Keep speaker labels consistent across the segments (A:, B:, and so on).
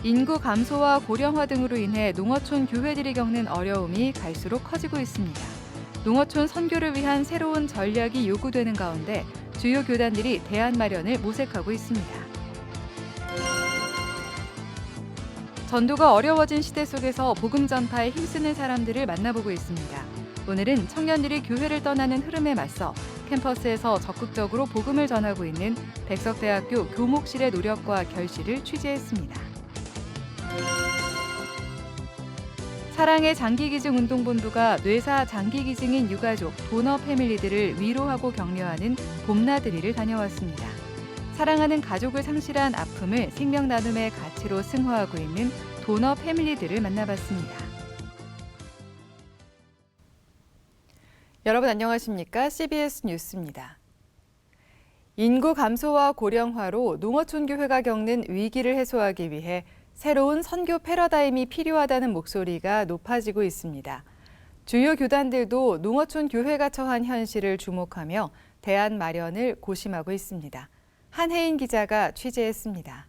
A: 인구 감소와 고령화 등으로 인해 농어촌 교회들이 겪는 어려움이 갈수록 커지고 있습니다. 농어촌 선교를 위한 새로운 전략이 요구되는 가운데 주요 교단들이 대안 마련을 모색하고 있습니다. 전도가 어려워진 시대 속에서 복음 전파에 힘쓰는 사람들을 만나보고 있습니다. 오늘은 청년들이 교회를 떠나는 흐름에 맞서 캠퍼스에서 적극적으로 복음을 전하고 있는 백석대학교 교목실의 노력과 결실을 취재했습니다. 사랑의 장기기증 운동본부가 뇌사 장기기증인 유가족, 도너 패밀리들을 위로하고 격려하는 봄나들이를 다녀왔습니다. 사랑하는 가족을 상실한 아픔을 생명 나눔의 가치로 승화하고 있는 도너 패밀리들을 만나봤습니다. 여러분 안녕하십니까? CBS 뉴스입니다. 인구 감소와 고령화로 농어촌 교회가 겪는 위기를 해소하기 위해 새로운 선교 패러다임이 필요하다는 목소리가 높아지고 있습니다. 주요 교단들도 농어촌 교회가 처한 현실을 주목하며 대안 마련을 고심하고 있습니다. 한혜인 기자가 취재했습니다.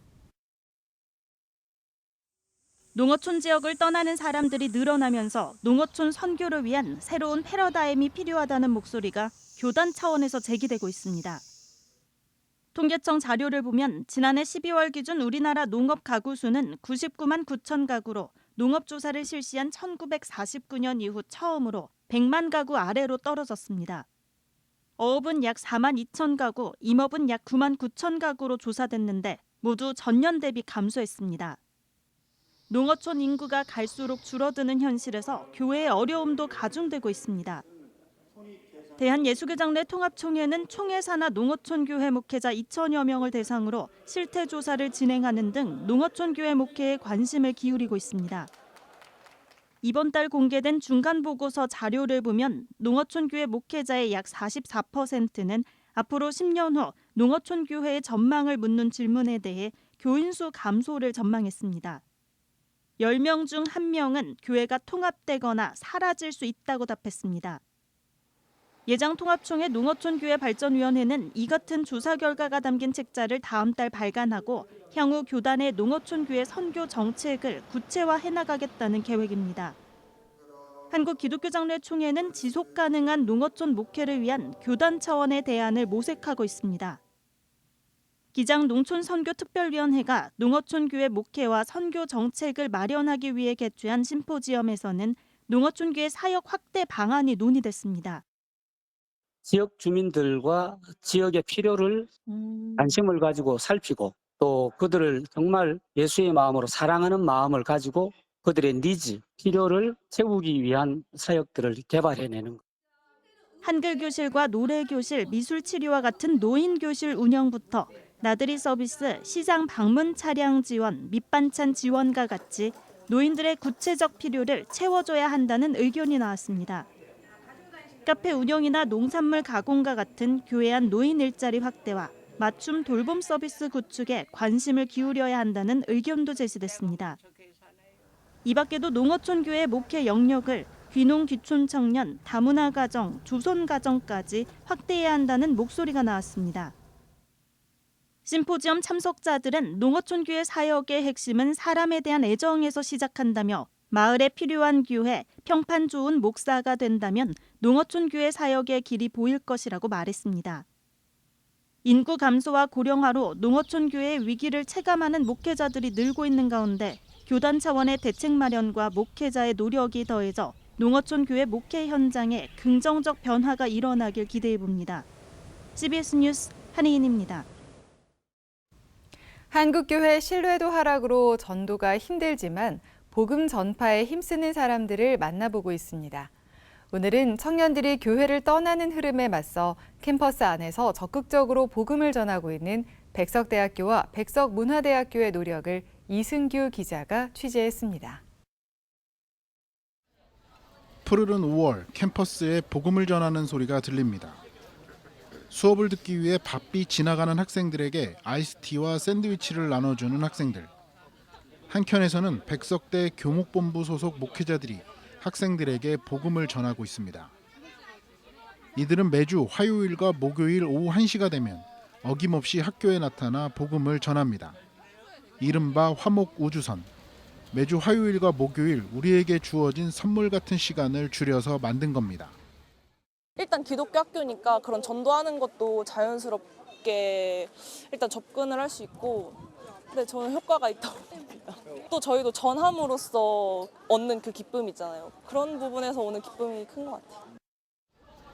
B: 농어촌 지역을 떠나는 사람들이 늘어나면서 농어촌 선교를 위한 새로운 패러다임이 필요하다는 목소리가 교단 차원에서 제기되고 있습니다. 통계청 자료를 보면 지난해 12월 기준 우리나라 농업 가구 수는 99만 9천 가구로 농업조사를 실시한 1949년 이후 처음으로 100만 가구 아래로 떨어졌습니다. 어업은 약 4만 2천 가구, 임업은 약 9만 9천 가구로 조사됐는데 모두 전년 대비 감소했습니다. 농어촌 인구가 갈수록 줄어드는 현실에서 교회의 어려움도 가중되고 있습니다. 대한예수교장내 통합총회는 총회사나 농어촌 교회 목회자 2천여 명을 대상으로 실태 조사를 진행하는 등 농어촌 교회 목회에 관심을 기울이고 있습니다. 이번 달 공개된 중간 보고서 자료를 보면 농어촌 교회 목회자의 약 44%는 앞으로 10년 후 농어촌 교회의 전망을 묻는 질문에 대해 교인 수 감소를 전망했습니다. 10명 중 1명은 교회가 통합되거나 사라질 수 있다고 답했습니다. 예장통합총회 농어촌교회 발전위원회는 이 같은 조사 결과가 담긴 책자를 다음 달 발간하고 향후 교단의 농어촌교회 선교 정책을 구체화해 나가겠다는 계획입니다. 한국기독교장로총회는 지속 가능한 농어촌 목회를 위한 교단 차원의 대안을 모색하고 있습니다. 기장농촌선교특별위원회가 농어촌교회 목회와 선교 정책을 마련하기 위해 개최한 심포지엄에서는 농어촌교회 사역 확대 방안이 논의됐습니다.
C: 지역 주민들과 지역의 필요를 관심을 가지고 살피고 또 그들을 정말 예수의 마음으로 사랑하는 마음을 가지고 그들의 니즈, 필요를 채우기 위한 사역들을 개발해내는 것.
B: 한글교실과 노래교실, 미술치료와 같은 노인교실 운영부터 나들이 서비스, 시장 방문 차량 지원, 밑반찬 지원과 같이 노인들의 구체적 필요를 채워줘야 한다는 의견이 나왔습니다. 카페 운영이나 농산물 가공과 같은 교회 안 노인 일자리 확대와 맞춤 돌봄 서비스 구축에 관심을 기울여야 한다는 의견도 제시됐습니다. 이 밖에도 농어촌 교회 목회 영역을 귀농 귀촌 청년, 다문화 가정, 조선 가정까지 확대해야 한다는 목소리가 나왔습니다. 심포지엄 참석자들은 농어촌 교회 사역의 핵심은 사람에 대한 애정에서 시작한다며 마을에 필요한 교회, 평판 좋은 목사가 된다면 농어촌 교회 사역의 길이 보일 것이라고 말했습니다. 인구 감소와 고령화로 농어촌 교회의 위기를 체감하는 목회자들이 늘고 있는 가운데 교단 차원의 대책 마련과 목회자의 노력이 더해져 농어촌 교회 목회 현장에 긍정적 변화가 일어나길 기대해 봅니다. CBS 뉴스 한혜인입니다.
A: 한국교회 신뢰도 하락으로 전도가 힘들지만 복음 전파에 힘쓰는 사람들을 만나보고 있습니다. 오늘은 청년들이 교회를 떠나는 흐름에 맞서 캠퍼스 안에서 적극적으로 복음을 전하고 있는 백석대학교와 백석문화대학교의 노력을 이승규 기자가 취재했습니다.
D: 푸르른 5월 캠퍼스에 복음을 전하는 소리가 들립니다. 수업을 듣기 위해 바삐 지나가는 학생들에게 아이스티와 샌드위치를 나눠주는 학생들. 한켠에서는 백석대 교목본부 소속 목회자들이 학생들에게 복음을 전하고 있습니다. 이들은 매주 화요일과 목요일 오후 1시가 되면 어김없이 학교에 나타나 복음을 전합니다. 이른바 화목 우주선. 매주 화요일과 목요일 우리에게 주어진 선물 같은 시간을 줄여서 만든 겁니다.
E: 일단 기독교 학교니까 그런 전도하는 것도 자연스럽게 일단 접근을 할 수 있고, 근데 저는 효과가 있다고 봅니다. 또 저희도 전함으로써 얻는 그 기쁨 있잖아요. 그런 부분에서 오는 기쁨이 큰 것 같아요.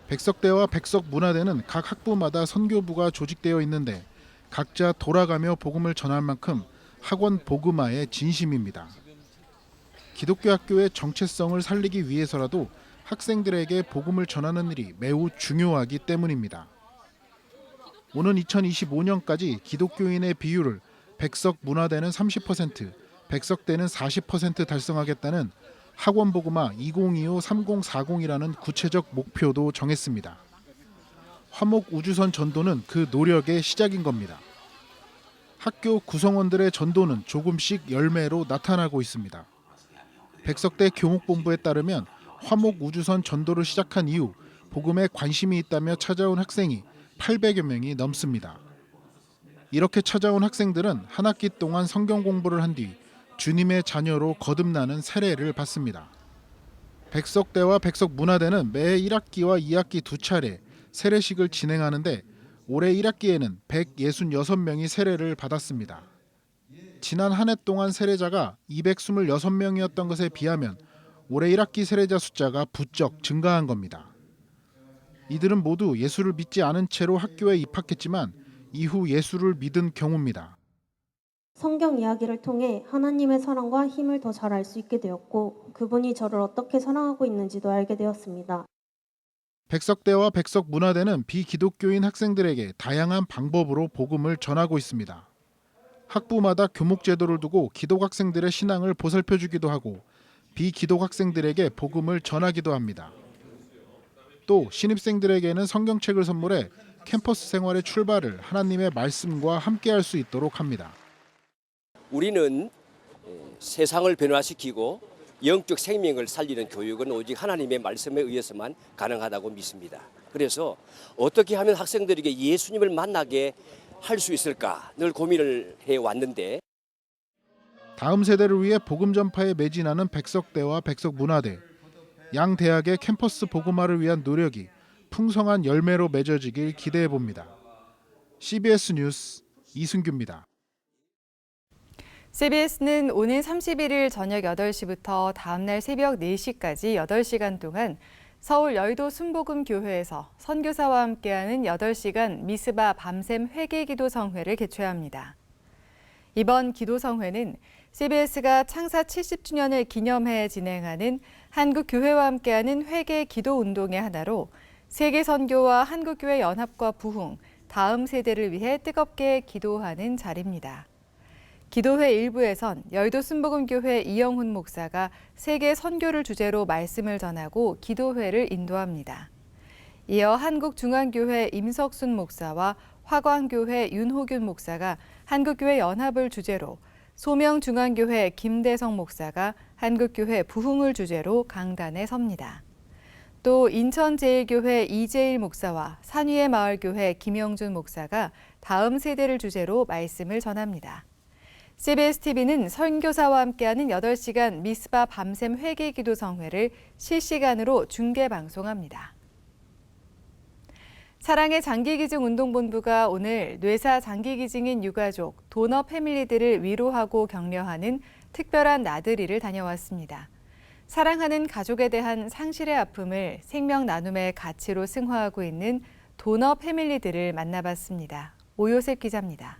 D: 백석대와 백석문화대는 각 학부마다 선교부가 조직되어 있는데 각자 돌아가며 복음을 전할 만큼 학원 복음화의 진심입니다. 기독교 학교의 정체성을 살리기 위해서라도 학생들에게 복음을 전하는 일이 매우 중요하기 때문입니다. 오는 2025년까지 기독교인의 비율을 백석문화대는 30%, 백석대는 40% 달성하겠다는 학원복음화 2025-3040이라는 구체적 목표도 정했습니다. 화목 우주선 전도는 그 노력의 시작인 겁니다. 학교 구성원들의 전도는 조금씩 열매로 나타나고 있습니다. 백석대 교목본부에 따르면 화목 우주선 전도를 시작한 이후 복음에 관심이 있다며 찾아온 학생이 800여 명이 넘습니다. 이렇게 찾아온 학생들은 한 학기 동안 성경 공부를 한 뒤 주님의 자녀로 거듭나는 세례를 받습니다. 백석대와 백석문화대는 매 1학기와 2학기 두 차례 세례식을 진행하는데 올해 1학기에는 166명이 세례를 받았습니다. 지난 한 해 동안 세례자가 226명이었던 것에 비하면 올해 1학기 세례자 숫자가 부쩍 증가한 겁니다. 이들은 모두 예수를 믿지 않은 채로 학교에 입학했지만 이후 예수를 믿은 경우입니다.
F: 성경 이야기를 통해 하나님의 사랑과 힘을 더 잘 알 수 있게 되었고 그분이 저를 어떻게 사랑하고 있는지도 알게 되었습니다.
D: 백석대와 백석문화대는 비기독교인 학생들에게 다양한 방법으로 복음을 전하고 있습니다. 학부마다 교목 제도를 두고 기독 학생들의 신앙을 보살펴주기도 하고 비기독 학생들에게 복음을 전하기도 합니다. 또 신입생들에게는 성경책을 선물해 캠퍼스 생활의 출발을 하나님의 말씀과 함께할 수 있도록 합니다.
G: 우리는 세상을 변화시키고 영적 생명을 살리는 교육은 오직 하나님의 말씀에 의해서만 가능하다고 믿습니다. 그래서 어떻게 하면 학생들에게 예수님을 만나게 할 수 있을까 늘 고민을 해왔는데
D: 다음 세대를 위해 복음 전파에 매진하는 백석대와 백석문화대. 양 대학의 캠퍼스 복음화를 위한 노력이 풍성한 열매로 맺어지길 기대해 봅니다. CBS 뉴스 이승규입니다.
A: CBS는 오는 31일 저녁 8시부터 다음날 새벽 4시까지 8시간 동안 서울 여의도 순복음교회에서 선교사와 함께하는 8시간 미스바 밤샘 회개기도 성회를 개최합니다. 이번 기도성회는 CBS가 창사 70주년을 기념해 진행하는 한국교회와 함께하는 회개 기도 운동의 하나로 세계선교와 한국교회 연합과 부흥, 다음 세대를 위해 뜨겁게 기도하는 자리입니다. 기도회 1부에선 여의도 순복음교회 이영훈 목사가 세계 선교를 주제로 말씀을 전하고 기도회를 인도합니다. 이어 한국중앙교회 임석순 목사와 화광교회 윤호균 목사가 한국교회 연합을 주제로, 소명중앙교회 김대성 목사가 한국교회 부흥을 주제로 강단에 섭니다. 또 인천제일교회 이재일 목사와 산위의 마을교회 김영준 목사가 다음 세대를 주제로 말씀을 전합니다. CBS TV는 선교사와 함께하는 8시간 미스바 밤샘 회개기도 성회를 실시간으로 중계 방송합니다. 사랑의 장기기증 운동본부가 오늘 뇌사 장기기증인 유가족, 도너 패밀리들을 위로하고 격려하는 특별한 나들이를 다녀왔습니다. 사랑하는 가족에 대한 상실의 아픔을 생명 나눔의 가치로 승화하고 있는 도너 패밀리들을 만나봤습니다. 오요셉 기자입니다.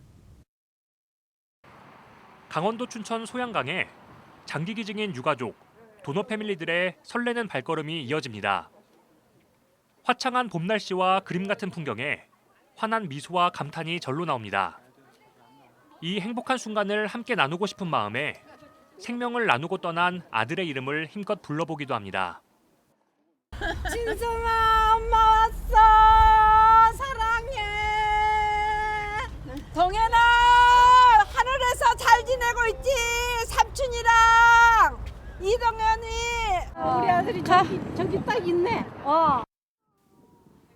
H: 강원도 춘천 소양강에 장기기증인 유가족, 도너 패밀리들의 설레는 발걸음이 이어집니다. 화창한 봄 날씨와 그림 같은 풍경에 환한 미소와 감탄이 절로 나옵니다. 이 행복한 순간을 함께 나누고 싶은 마음에 생명을 나누고 떠난 아들의 이름을 힘껏 불러보기도 합니다.
I: 진성아, 엄마 왔어. 사랑해. 동현아, 하늘에서 잘 지내고 있지? 삼촌이랑 이동현이. 우리 아들이 저기 딱 있네.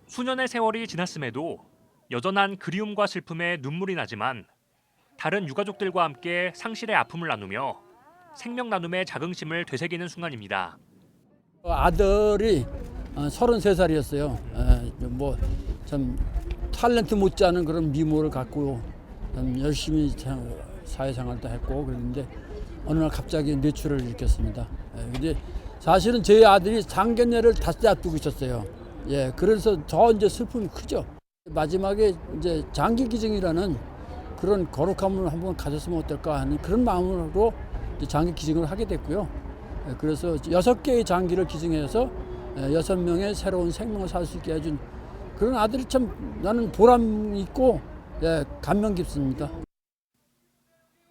H: 수년의 세월이 지났음에도 여전한 그리움과 슬픔에 눈물이 나지만 다른 유가족들과 함께 상실의 아픔을 나누며 생명 나눔의 자긍심을 되새기는 순간입니다.
J: 아들이 33살이었어요. 뭐 참 탤런트 못지않은 그런 미모를 갖고 참 열심히 사회생활도 했고 그랬는데 어느 날 갑자기 뇌출을 일으켰습니다. 근데 사실은 제 아들이 상견례를 다시 앞두고 있었어요. 예, 그래서 더 이제 슬픔이 크죠. 마지막에 이제 장기기증이라는 그런 거룩함을 한번 가졌으면 어떨까 하는 그런 마음으로 장기 기증을 하게 됐고요. 그래서 6개의 장기를 기증해서 6명의 새로운 생명을 살 수 있게 해준 그런 아들이 참 나는 보람 있고 감명 깊습니다.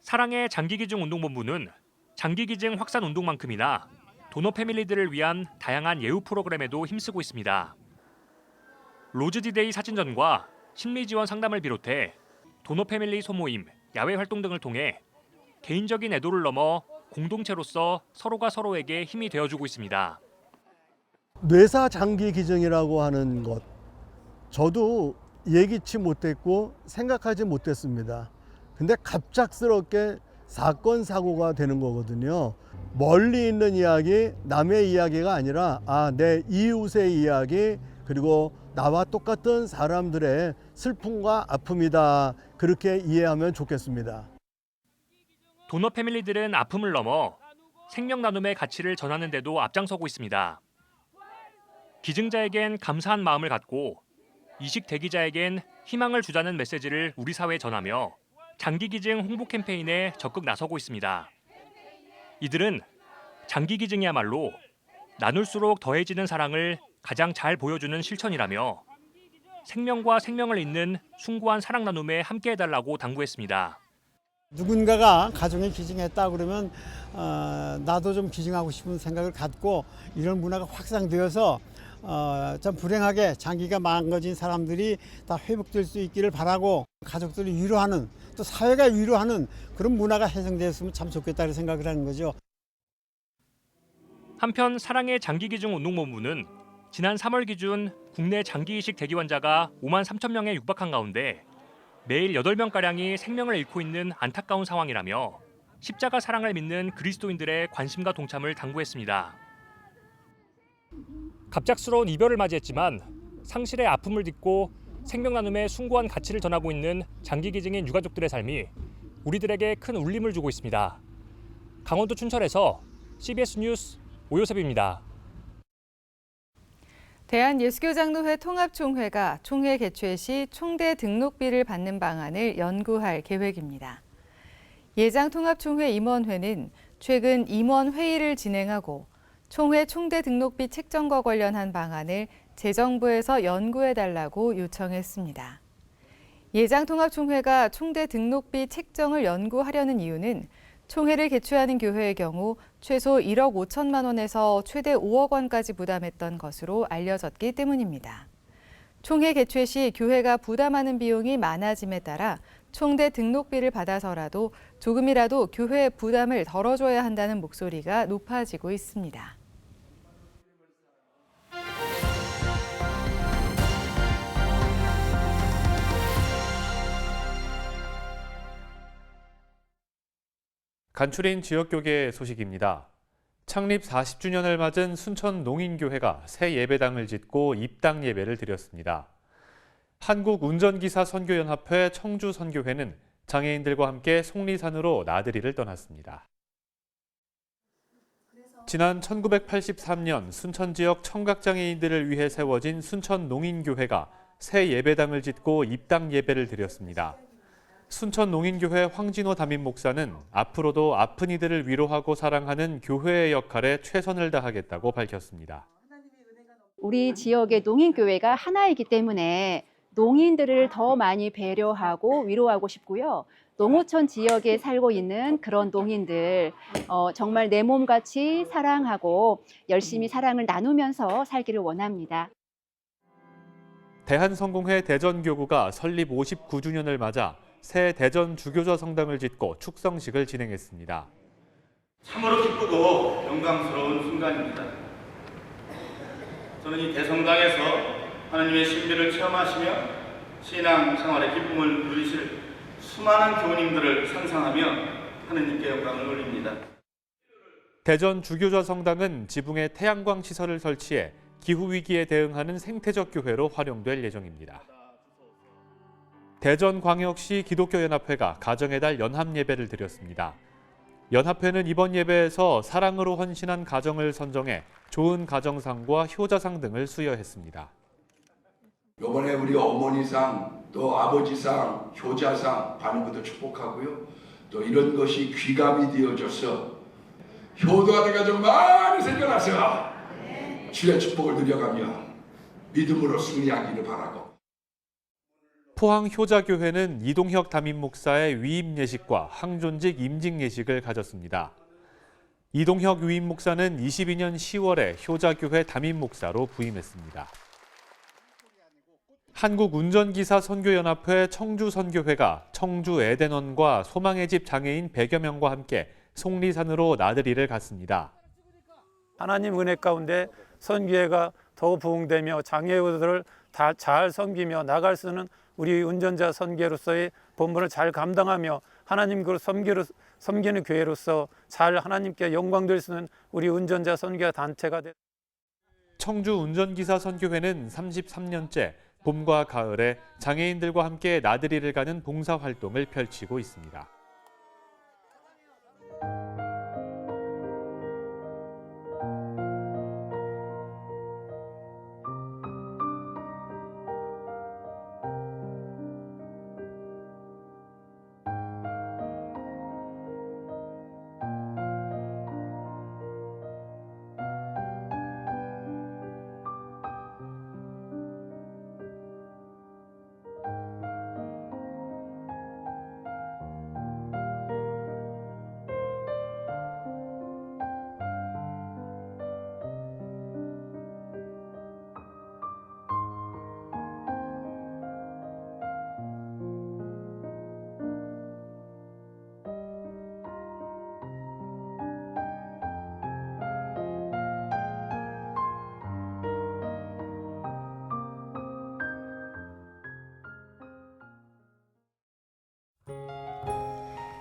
H: 사랑의 장기기증 운동본부는 장기기증 확산 운동만큼이나 도너 패밀리들을 위한 다양한 예우 프로그램에도 힘쓰고 있습니다. 로즈디데이 사진전과 심리지원 상담을 비롯해 도너 패밀리 소모임, 야외 활동 등을 통해 개인적인 애도를 넘어 공동체로서 서로가 서로에게 힘이 되어주고 있습니다.
K: 뇌사 장기 기증이라고 하는 것, 저도 예기치 못했고 생각하지 못했습니다. 근데 갑작스럽게 사건 사고가 되는 거거든요. 멀리 있는 이야기, 남의 이야기가 아니라 내 이웃의 이야기, 그리고 나와 똑같은 사람들의 슬픔과 아픔이다. 그렇게 이해하면 좋겠습니다.
H: 도너 패밀리들은 아픔을 넘어 생명 나눔의 가치를 전하는 데도 앞장서고 있습니다. 기증자에겐 감사한 마음을 갖고 이식 대기자에겐 희망을 주자는 메시지를 우리 사회에 전하며 장기 기증 홍보 캠페인에 적극 나서고 있습니다. 이들은 장기 기증이야말로 나눌수록 더해지는 사랑을 가장 잘 보여주는 실천이라며 생명과 생명을 잇는 숭고한 사랑 나눔에 함께해달라고 당부했습니다.
L: 누군가가 가정에 기증했다 그러면 나도 좀 기증하고 싶은 생각을 갖고 이런 문화가 확산되어서 참 불행하게 장기가 망가진 사람들이 다 회복될 수 있기를 바라고 가족들을 위로하는 또 사회가 위로하는 그런 문화가 형성되었으면 참 좋겠다는 생각을 하는 거죠.
H: 한편 사랑의 장기기증 운동본부는 지난 3월 기준 국내 장기이식 대기 환자가 5만 3천 명에 육박한 가운데 매일 8명가량이 생명을 잃고 있는 안타까운 상황이라며 십자가 사랑을 믿는 그리스도인들의 관심과 동참을 당부했습니다. 갑작스러운 이별을 맞이했지만 상실의 아픔을 딛고 생명 나눔의 숭고한 가치를 전하고 있는 장기기증인 유가족들의 삶이 우리들에게 큰 울림을 주고 있습니다. 강원도 춘천에서 CBS 뉴스 오요섭입니다.
A: 대한예수교장로회 통합총회가 총회 개최 시 총대 등록비를 받는 방안을 연구할 계획입니다. 예장통합총회 임원회는 최근 임원 회의를 진행하고 총회 총대 등록비 책정과 관련한 방안을 재정부에서 연구해달라고 요청했습니다. 예장통합총회가 총대 등록비 책정을 연구하려는 이유는 총회를 개최하는 교회의 경우 최소 1억 5천만 원에서 최대 5억 원까지 부담했던 것으로 알려졌기 때문입니다. 총회 개최 시 교회가 부담하는 비용이 많아짐에 따라 총대 등록비를 받아서라도 조금이라도 교회의 부담을 덜어줘야 한다는 목소리가 높아지고 있습니다.
M: 간추린 지역교계 소식입니다. 창립 40주년을 맞은 순천 농인교회가 새 예배당을 짓고 입당 예배를 드렸습니다. 한국운전기사 선교연합회 청주선교회는 장애인들과 함께 속리산으로 나들이를 떠났습니다. 지난 1983년 순천 지역 청각장애인들을 위해 세워진 순천 농인교회가 새 예배당을 짓고 입당 예배를 드렸습니다. 순천 농인교회 황진호 담임 목사는 앞으로도 아픈 이들을 위로하고 사랑하는 교회의 역할에 최선을 다하겠다고 밝혔습니다.
N: 우리 지역의 농인교회가 하나이기 때문에 농인들을 더 많이 배려하고 위로하고 싶고요. 농어촌 지역에 살고 있는 그런 농인들 정말 내 몸같이 사랑하고 열심히 사랑을 나누면서 살기를 원합니다.
M: 대한성공회 대전교구가 설립 59주년을 맞아 새 대전 주교자 성당을 짓고 축성식을 진행했습니다.
O: 참으로 기쁘고 영광스러운 순간입니다. 저는 이 대성당에서 하나님의 신비를 체험하시며 신앙 생활의 기쁨을 누리실 수많은 교우님들을 상상하며 하느님께 영광을 올립니다.
M: 대전 주교자 성당은 지붕에 태양광 시설을 설치해 기후위기에 대응하는 생태적 교회로 활용될 예정입니다. 대전광역시 기독교연합회가 가정의 달 연합예배를 드렸습니다. 연합회는 이번 예배에서 사랑으로 헌신한 가정을 선정해 좋은 가정상과 효자상 등을 수여했습니다.
P: 이번에 우리 어머니상, 또 아버지상, 효자상 받는 것도 축복하고요. 또 이런 것이 귀감이 되어져서 효도하는 가정 많이 생겨나서 주의 축복을 누려가며 믿음으로 승리하기를 바라고.
M: 포항효자교회는 이동혁 담임 목사의 위임 예식과 항존직 임직 예식을 가졌습니다. 이동혁 위임 목사는 22년 10월에 효자교회 담임 목사로 부임했습니다. 한국운전기사 선교연합회 청주선교회가 청주 에덴원과 소망의 집 장애인 100여 명과 함께 속리산으로 나들이를 갔습니다.
Q: 하나님 은혜 가운데 선교회가 더욱 부흥되며 장애우들을 다 잘 섬기며 나갈 수 있는 우리 운전자 선교로서의 본분을 잘 감당하며 하나님 그 섬기는 교회로서 잘 하나님께 영광될 수 있는 우리 운전자 선교 단체가 됐습니다.
M: 청주 운전기사 선교회는 33년째 봄과 가을에 장애인들과 함께 나들이를 가는 봉사활동을 펼치고 있습니다.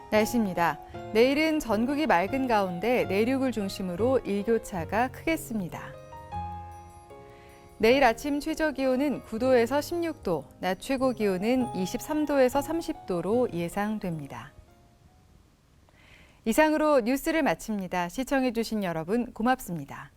A: 날씨입니다. 내일은 전국이 맑은 가운데 내륙을 중심으로 일교차가 크겠습니다. 내일 아침 최저기온은 9도에서 16도, 낮 최고기온은 23도에서 30도로 예상됩니다. 이상으로 뉴스를 마칩니다. 시청해주신 여러분 고맙습니다.